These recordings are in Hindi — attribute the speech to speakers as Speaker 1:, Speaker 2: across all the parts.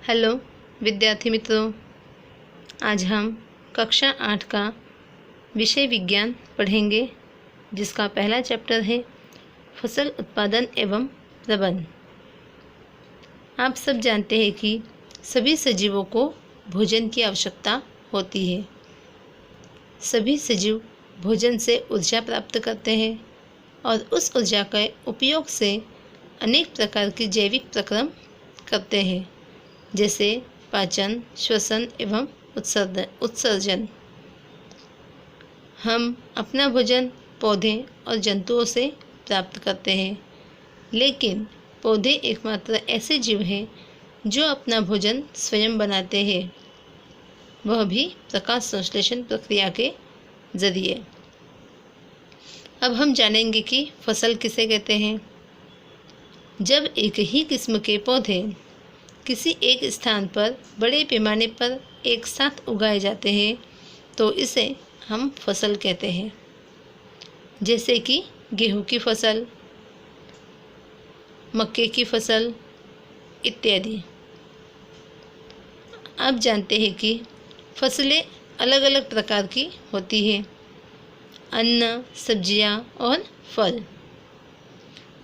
Speaker 1: हेलो विद्यार्थी मित्रों, आज हम कक्षा 8 का विषय विज्ञान पढ़ेंगे, जिसका पहला चैप्टर है फसल उत्पादन एवं प्रबंधन। आप सब जानते हैं कि सभी सजीवों को भोजन की आवश्यकता होती है। सभी सजीव भोजन से ऊर्जा प्राप्त करते हैं और उस ऊर्जा के उपयोग से अनेक प्रकार के जैविक प्रक्रम करते हैं, जैसे पाचन, श्वसन एवं उत्सर्जन। हम अपना भोजन पौधे और जंतुओं से प्राप्त करते हैं, लेकिन पौधे एकमात्र ऐसे जीव हैं जो अपना भोजन स्वयं बनाते हैं, वह भी प्रकाश संश्लेषण प्रक्रिया के जरिए। अब हम जानेंगे कि फसल किसे कहते हैं। जब एक ही किस्म के पौधे किसी एक स्थान पर बड़े पैमाने पर एक साथ उगाए जाते हैं तो इसे हम फसल कहते हैं, जैसे कि गेहूं की फसल, मक्के की फसल इत्यादि। आप जानते हैं कि फसलें अलग अलग प्रकार की होती हैं, अन्न, सब्जियां और फल।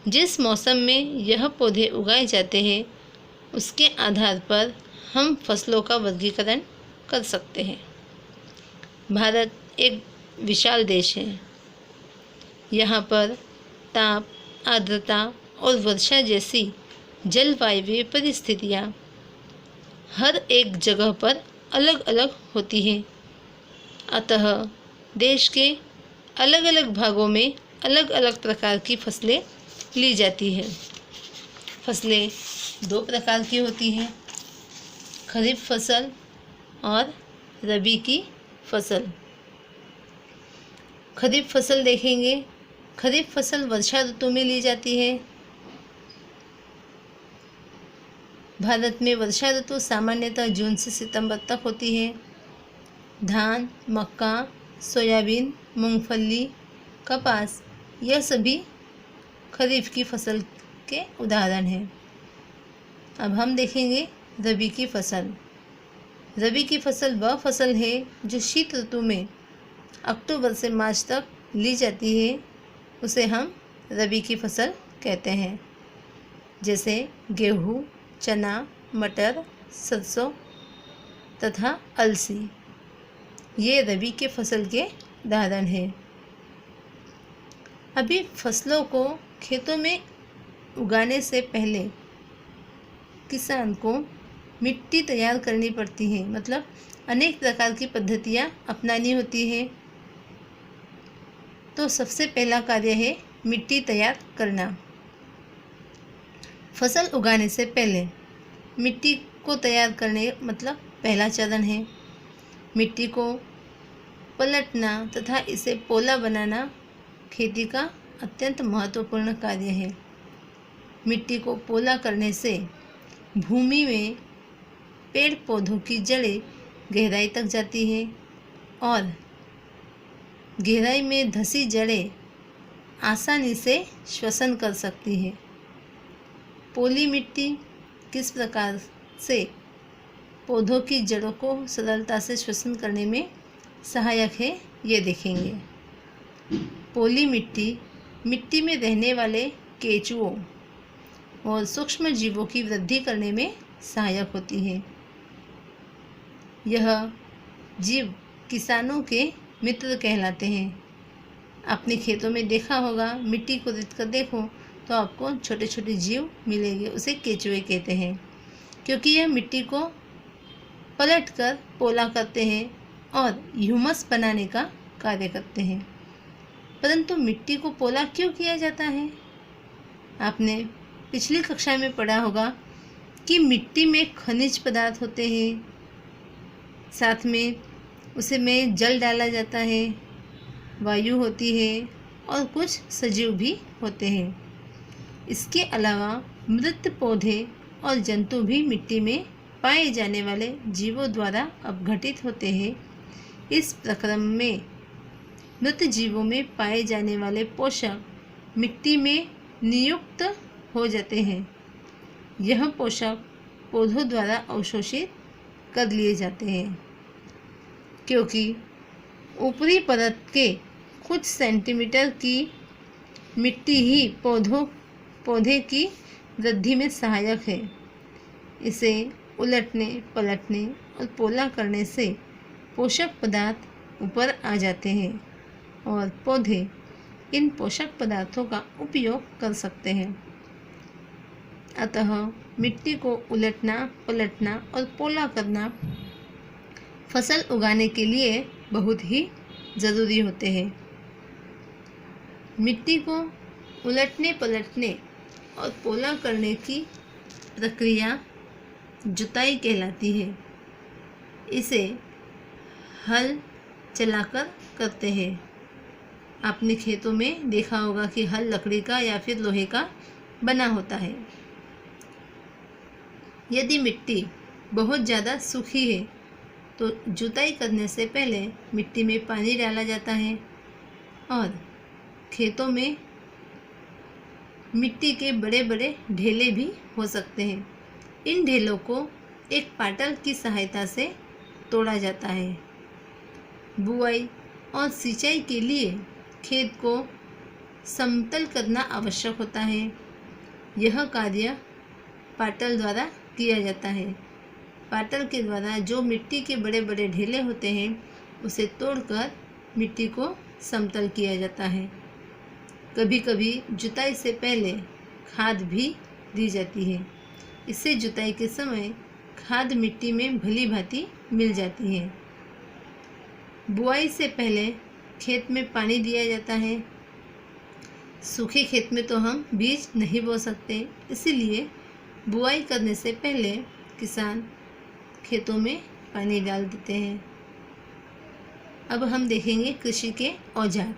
Speaker 1: जिस मौसम में यह पौधे उगाए जाते हैं उसके आधार पर हम फसलों का वर्गीकरण कर सकते हैं। भारत एक विशाल देश है। यहाँ पर ताप, आर्द्रता और वर्षा जैसी जलवायु परिस्थितियाँ हर एक जगह पर अलग अलग होती हैं। अतः देश के अलग अलग भागों में अलग अलग प्रकार की फसलें ली जाती हैं। फसलें दो प्रकार की होती हैं, खरीफ फसल और रबी की फसल। खरीफ फसल देखेंगे। खरीफ फसल वर्षा ऋतु में ली जाती है। भारत में वर्षा ऋतु सामान्यतः जून से सितंबर तक होती है। धान, मक्का, सोयाबीन, मूंगफली, कपास, यह सभी खरीफ की फसल के उदाहरण हैं। अब हम देखेंगे रबी की फसल। रबी की फसल वह फसल है जो शीत ऋतु में अक्टूबर से मार्च तक ली जाती है, उसे हम रबी की फसल कहते हैं, जैसे गेहूँ, चना, मटर, सरसों तथा अलसी। ये रबी के फसल के उदाहरण हैं। अभी फसलों को खेतों में उगाने से पहले किसान को मिट्टी तैयार करनी पड़ती है, मतलब अनेक प्रकार की पद्धतियाँ अपनानी होती है। तो सबसे पहला कार्य है मिट्टी तैयार करना। फसल उगाने से पहले मिट्टी को तैयार करने मतलब पहला चरण है मिट्टी को पलटना तथा इसे पोला बनाना खेती का अत्यंत महत्वपूर्ण कार्य है। मिट्टी को पोला करने से भूमि में पेड़ पौधों की जड़ें गहराई तक जाती हैं और गहराई में धंसी जड़ें आसानी से श्वसन कर सकती हैं। पोली मिट्टी किस प्रकार से पौधों की जड़ों को सरलता से श्वसन करने में सहायक है, ये देखेंगे। पोली मिट्टी मिट्टी में रहने वाले केंचुओं और सूक्ष्म जीवों की वृद्धि करने में सहायक होती है। यह जीव किसानों के मित्र कहलाते हैं। अपने खेतों में देखा होगा, मिट्टी को रेत कर देखो तो आपको छोटे छोटे जीव मिलेंगे, उसे केंचुए कहते हैं, क्योंकि यह मिट्टी को पलटकर पोला करते हैं और ह्यूमस बनाने का कार्य करते हैं। परंतु मिट्टी को पोला क्यों किया जाता है? आपने पिछली कक्षा में पढ़ा होगा कि मिट्टी में खनिज पदार्थ होते हैं, साथ में उसे में जल डाला जाता है, वायु होती है और कुछ सजीव भी होते हैं। इसके अलावा मृत पौधे और जंतु भी मिट्टी में पाए जाने वाले जीवों द्वारा अपघटित होते हैं। इस प्रक्रम में मृत जीवों में पाए जाने वाले पोषक मिट्टी में नियुक्त हो जाते हैं। यह पोषक पौधों द्वारा अवशोषित कर लिए जाते हैं, क्योंकि ऊपरी परत के कुछ सेंटीमीटर की मिट्टी ही पौधे की वृद्धि में सहायक है। इसे उलटने पलटने और पोला करने से पोषक पदार्थ ऊपर आ जाते हैं और पौधे इन पोषक पदार्थों का उपयोग कर सकते हैं। अतः मिट्टी को उलटना पलटना और पोला करना फसल उगाने के लिए बहुत ही ज़रूरी होते हैं। मिट्टी को उलटने पलटने और पोला करने की प्रक्रिया जुताई कहलाती है। इसे हल चलाकर करते हैं। आपने खेतों में देखा होगा कि हल लकड़ी का या फिर लोहे का बना होता है। यदि मिट्टी बहुत ज़्यादा सूखी है तो जुताई करने से पहले मिट्टी में पानी डाला जाता है और खेतों में मिट्टी के बड़े बड़े ढेले भी हो सकते हैं। इन ढेलों को एक पाटल की सहायता से तोड़ा जाता है। बुआई और सिंचाई के लिए खेत को समतल करना आवश्यक होता है। यह कार्य पाटल द्वारा किया जाता है। पाटल के द्वारा जो मिट्टी के बड़े बड़े ढेले होते हैं उसे तोड़कर मिट्टी को समतल किया जाता है। कभी कभी जुताई से पहले खाद भी दी जाती है। इससे जुताई के समय खाद मिट्टी में भली भांति मिल जाती है। बुआई से पहले खेत में पानी दिया जाता है। सूखे खेत में तो हम बीज नहीं बो सकते, इसीलिए बुआई करने से पहले किसान खेतों में पानी डाल देते हैं। अब हम देखेंगे कृषि के औजार।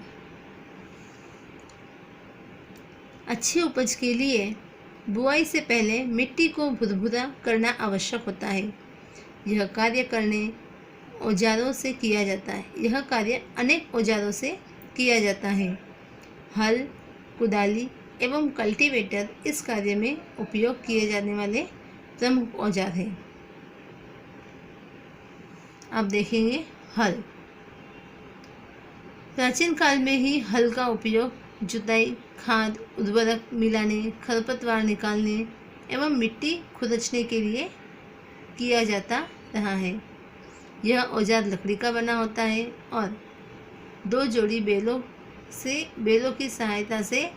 Speaker 1: अच्छी उपज के लिए बुआई से पहले मिट्टी को भुरभुरा करना आवश्यक होता है। यह कार्य करने औजारों से किया जाता है। यह कार्य अनेक औजारों से किया जाता है। हल, कुदाली एवं कल्टीवेटर इस कार्य में उपयोग किए जाने वाले प्रमुख औजार हैं। अब देखेंगे हल। प्राचीन काल में ही हल का उपयोग जुताई, खाद, उर्वरक मिलाने, खरपतवार निकालने एवं मिट्टी खुरचने के लिए किया जाता रहा है। यह औजार लकड़ी का बना होता है और 2 जोड़ी बेलों की सहायता से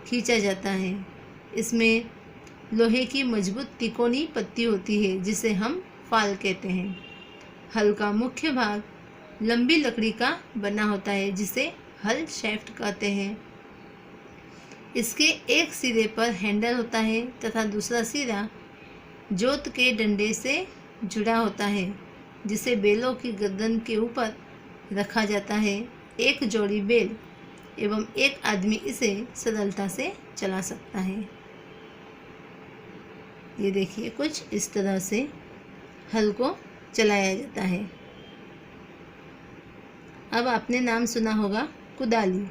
Speaker 1: खींचा जाता है। इसमें लोहे की मजबूत तिकोनी पत्ती होती है जिसे हम फाल कहते हैं। हल का मुख्य भाग लंबी लकड़ी का बना होता है जिसे हल शैफ्ट कहते हैं। इसके एक सिरे पर हैंडल होता है तथा दूसरा सिरा जोत के डंडे से जुड़ा होता है जिसे बेलों की गर्दन के ऊपर रखा जाता है। एक जोड़ी बेल एवं एक आदमी इसे सरलता से चला सकता है। ये देखिए, कुछ इस तरह से हल को चलाया जाता है। अब आपने नाम सुना होगा कुदाली।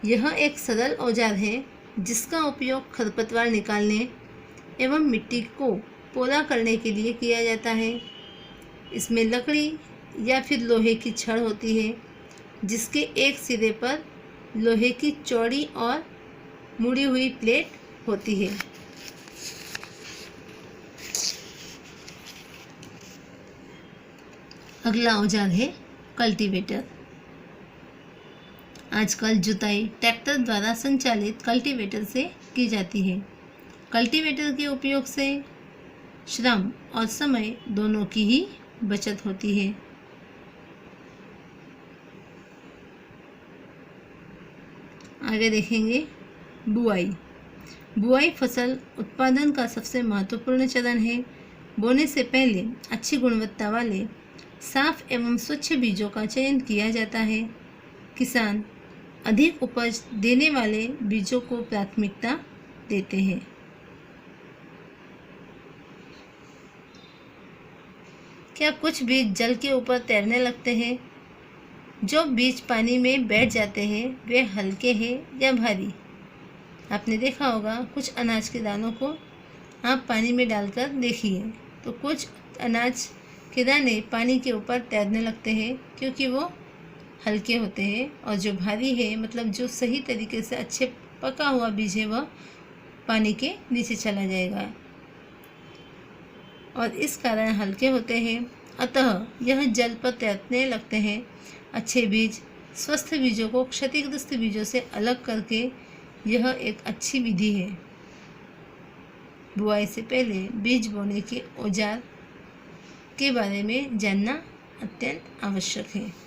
Speaker 1: यह एक सरल औजार है जिसका उपयोग खरपतवार निकालने एवं मिट्टी को पोला करने के लिए किया जाता है। इसमें लकड़ी या फिर लोहे की छड़ होती है जिसके एक सिरे पर लोहे की चौड़ी और मुड़ी हुई प्लेट होती है। अगला औजार है कल्टीवेटर। आजकल जुताई ट्रैक्टर द्वारा संचालित कल्टीवेटर से की जाती है। कल्टीवेटर के उपयोग से श्रम और समय दोनों की ही बचत होती है। आगे देखेंगे बुआई। बुआई फसल उत्पादन का सबसे महत्वपूर्ण चरण है। बोने से पहले अच्छी गुणवत्ता वाले साफ एवं स्वच्छ बीजों का चयन किया जाता है। किसान अधिक उपज देने वाले बीजों को प्राथमिकता देते हैं। क्या कुछ बीज जल के ऊपर तैरने लगते हैं? जो बीज पानी में बैठ जाते हैं वे हल्के हैं या भारी? आपने देखा होगा कुछ अनाज के दानों को आप पानी में डालकर देखिए तो कुछ अनाज के दाने पानी के ऊपर तैरने लगते हैं क्योंकि वो हल्के होते हैं, और जो भारी है मतलब जो सही तरीके से अच्छे पका हुआ बीज है वह पानी के नीचे चला जाएगा और इस कारण हल्के होते हैं। अतः यह जल पर तैरने लगते हैं। अच्छे बीज स्वस्थ बीजों को क्षतिग्रस्त बीजों से अलग करके यह एक अच्छी विधि है। बुआई से पहले बीज बोने के औजार के बारे में जानना अत्यंत आवश्यक है।